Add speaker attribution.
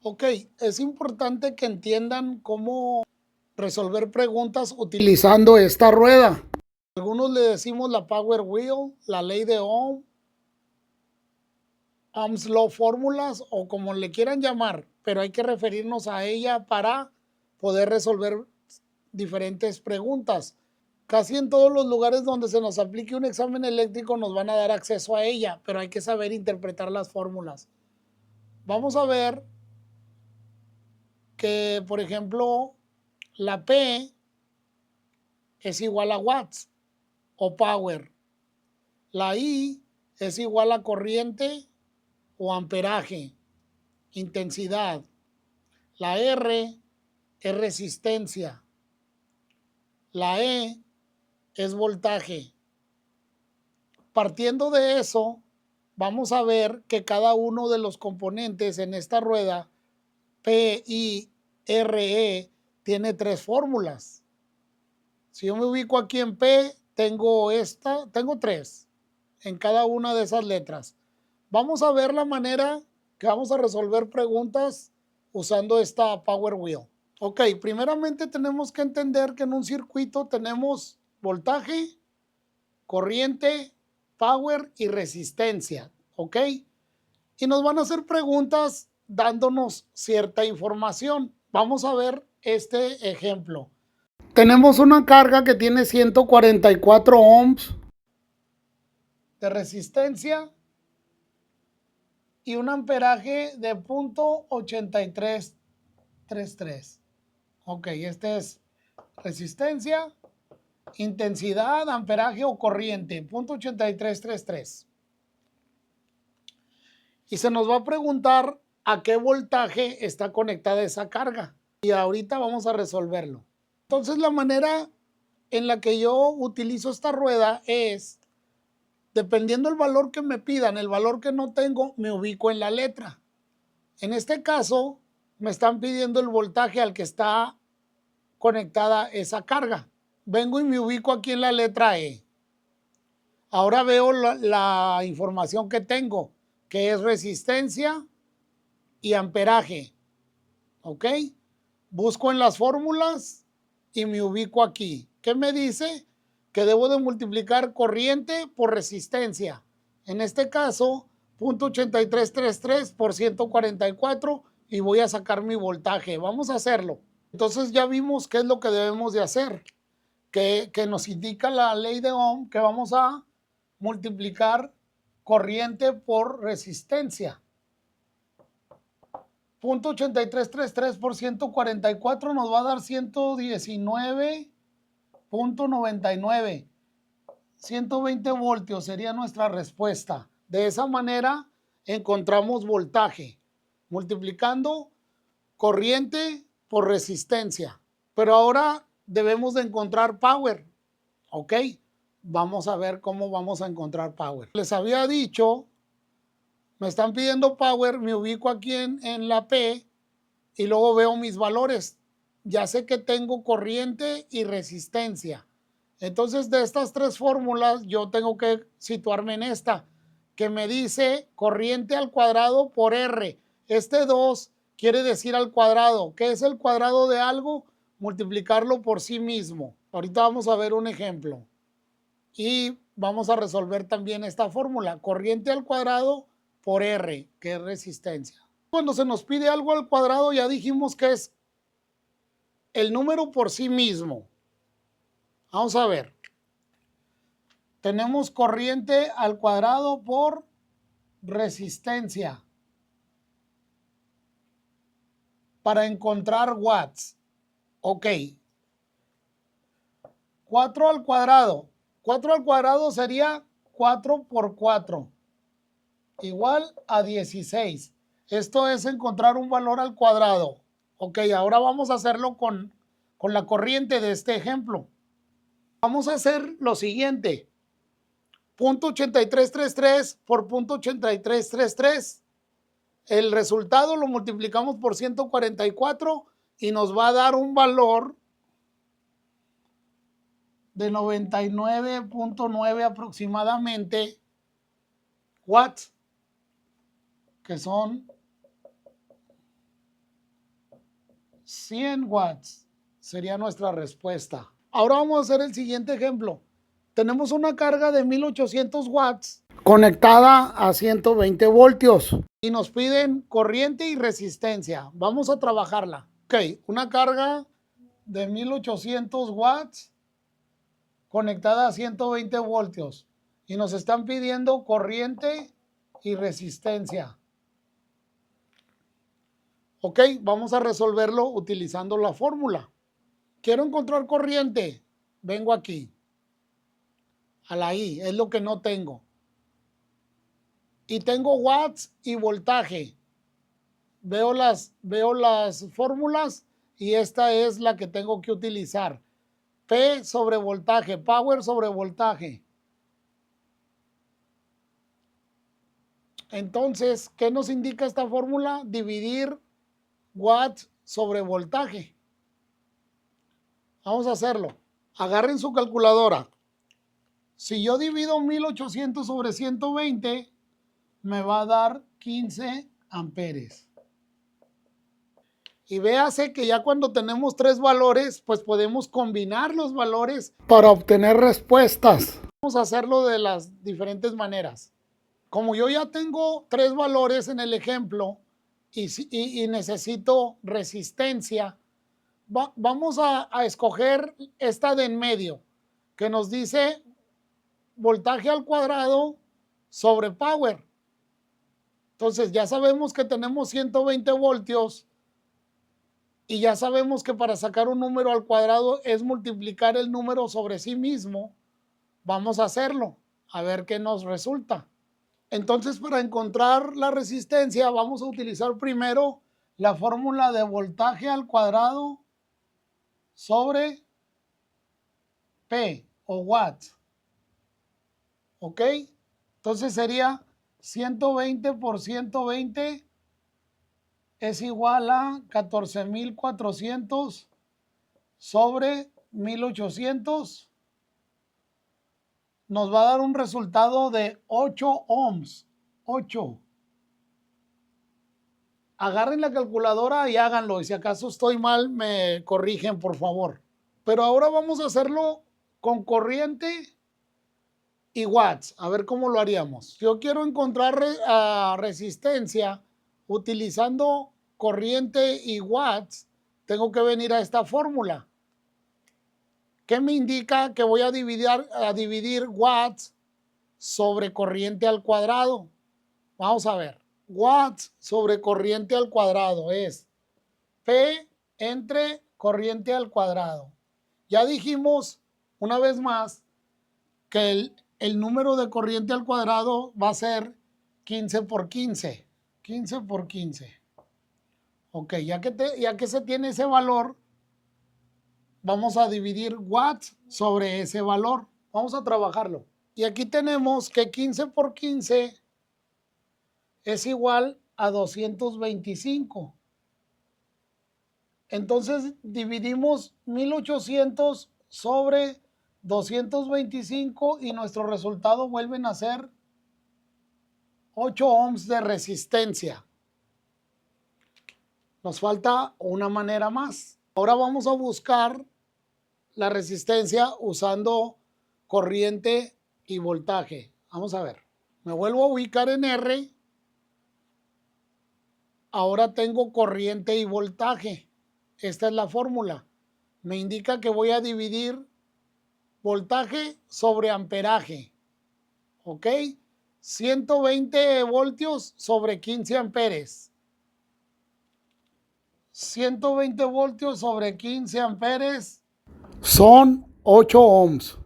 Speaker 1: Ok, es importante que entiendan cómo resolver preguntas utilizando esta rueda. Algunos le decimos la Power Wheel, la ley de Ohm, Ohm's Law fórmulas o como le quieran llamar, pero hay que referirnos a ella para poder resolver diferentes preguntas. Casi en todos los lugares donde se nos aplique un examen eléctrico nos van a dar acceso a ella, pero hay que saber interpretar las fórmulas. Vamos a ver que, por ejemplo, la P es igual a watts o power. La I es igual a corriente o amperaje, intensidad. La R es resistencia. La E es voltaje. Partiendo de eso, vamos a ver que cada uno de los componentes en esta rueda, P, I, R, E, tiene tres fórmulas. Si yo me ubico aquí en P, tengo tres en cada una de esas letras. Vamos a ver la manera que vamos a resolver preguntas usando esta Power Wheel. Ok, primeramente tenemos que entender que en un circuito tenemos voltaje, corriente, power y resistencia. Ok, y nos van a hacer preguntas dándonos cierta información. Vamos a ver este ejemplo. Tenemos una carga que tiene 144 ohms de resistencia y un amperaje de 0.8333. Ok, este es resistencia, intensidad, amperaje o corriente, 0.8333. Y se nos va a preguntar a qué voltaje está conectada esa carga. Y ahorita vamos a resolverlo. Entonces la manera en la que yo utilizo esta rueda es, dependiendo del valor que me pidan, el valor que no tengo, me ubico en la letra. En este caso, me están pidiendo el voltaje al que está conectada esa carga. Vengo y me ubico aquí en la letra E. Ahora veo la información que tengo, que es resistencia y amperaje. ¿Ok? Busco en las fórmulas y me ubico aquí. ¿Qué me dice? Que debo de multiplicar corriente por resistencia. En este caso, 0.8333 por 144 y voy a sacar mi voltaje. Vamos a hacerlo. Entonces ya vimos qué es lo que debemos de hacer. Que nos indica la ley de Ohm que vamos a multiplicar corriente por resistencia. 0.8333 por 144 nos va a dar 119.99. 120 voltios sería nuestra respuesta. De esa manera encontramos voltaje, multiplicando corriente por resistencia. Pero ahora debemos de encontrar power. ¿Ok? Vamos a ver cómo vamos a encontrar power. Les había dicho, me están pidiendo power, me ubico aquí en la P y luego veo mis valores. Ya sé que tengo corriente y resistencia. Entonces, de estas tres fórmulas, yo tengo que situarme en esta, que me dice corriente al cuadrado por R. Este 2 quiere decir al cuadrado. ¿Qué es el cuadrado de algo? Multiplicarlo por sí mismo. Ahorita vamos a ver un ejemplo. Y vamos a resolver también esta fórmula. Corriente al cuadrado por R, que es resistencia. Cuando se nos pide algo al cuadrado, ya dijimos que es el número por sí mismo. Vamos a ver. Tenemos corriente al cuadrado por resistencia. Para encontrar watts. Ok. 4 al cuadrado. 4 al cuadrado sería 4 por 4. Igual a 16. Esto es encontrar un valor al cuadrado. Ok, ahora vamos a hacerlo con la corriente de este ejemplo. Vamos a hacer lo siguiente. 0.8333 por 0.8333. El resultado lo multiplicamos por 144 y nos va a dar un valor de 99.9 aproximadamente watts, que son 100 watts sería nuestra respuesta. Ahora vamos a hacer el siguiente ejemplo. Tenemos una carga de 1800 watts conectada a 120 voltios y nos piden corriente y resistencia. Vamos a trabajarla. Ok, una carga de 1800 watts conectada a 120 voltios y nos están pidiendo corriente y resistencia. Ok, vamos a resolverlo utilizando la fórmula. Quiero encontrar corriente. Vengo aquí. A la I, es lo que no tengo. Y tengo watts y voltaje. Veo las fórmulas y esta es la que tengo que utilizar. P sobre voltaje, power sobre voltaje. Entonces, ¿qué nos indica esta fórmula? Dividir watts sobre voltaje. Vamos a hacerlo. Agarren su calculadora. Si yo divido 1800 sobre 120, me va a dar 15 amperes. Y véase que ya cuando tenemos tres valores, pues podemos combinar los valores para obtener respuestas. Vamos a hacerlo de las diferentes maneras. Como yo ya tengo tres valores en el ejemplo y necesito resistencia, vamos a escoger esta de en medio, que nos dice voltaje al cuadrado sobre power. Entonces ya sabemos que tenemos 120 voltios y ya sabemos que para sacar un número al cuadrado es multiplicar el número sobre sí mismo. Vamos a hacerlo, a ver qué nos resulta. Entonces, para encontrar la resistencia, vamos a utilizar primero la fórmula de voltaje al cuadrado sobre P o watts. ¿Ok? Entonces sería 120 por 120 es igual a 14.400 sobre 1.800. Nos va a dar un resultado de 8 ohms. 8. Agarren la calculadora y háganlo. Y si acaso estoy mal, me corrigen, por favor. Pero ahora vamos a hacerlo con corriente y watts. A ver cómo lo haríamos. Yo quiero encontrar resistencia utilizando corriente y watts. Tengo que venir a esta fórmula. ¿Qué me indica? Que voy a dividir watts sobre corriente al cuadrado. Vamos a ver. Watts sobre corriente al cuadrado es P entre corriente al cuadrado. Ya dijimos una vez más que el número de corriente al cuadrado va a ser 15 por 15. 15 por 15. Ok, ya que se tiene ese valor, vamos a dividir watts sobre ese valor. Vamos a trabajarlo. Y aquí tenemos que 15 por 15 es igual a 225. Entonces dividimos 1800 sobre 225 y nuestro resultado vuelven a ser 8 ohms de resistencia. Nos falta una manera más. Ahora vamos a buscar la resistencia usando corriente y voltaje. Vamos a ver. Me vuelvo a ubicar en R. Ahora tengo corriente y voltaje. Esta es la fórmula. Me indica que voy a dividir voltaje sobre amperaje. ¿Ok? 120 voltios sobre 15 amperes. 120 voltios sobre 15 amperes son 8 ohms.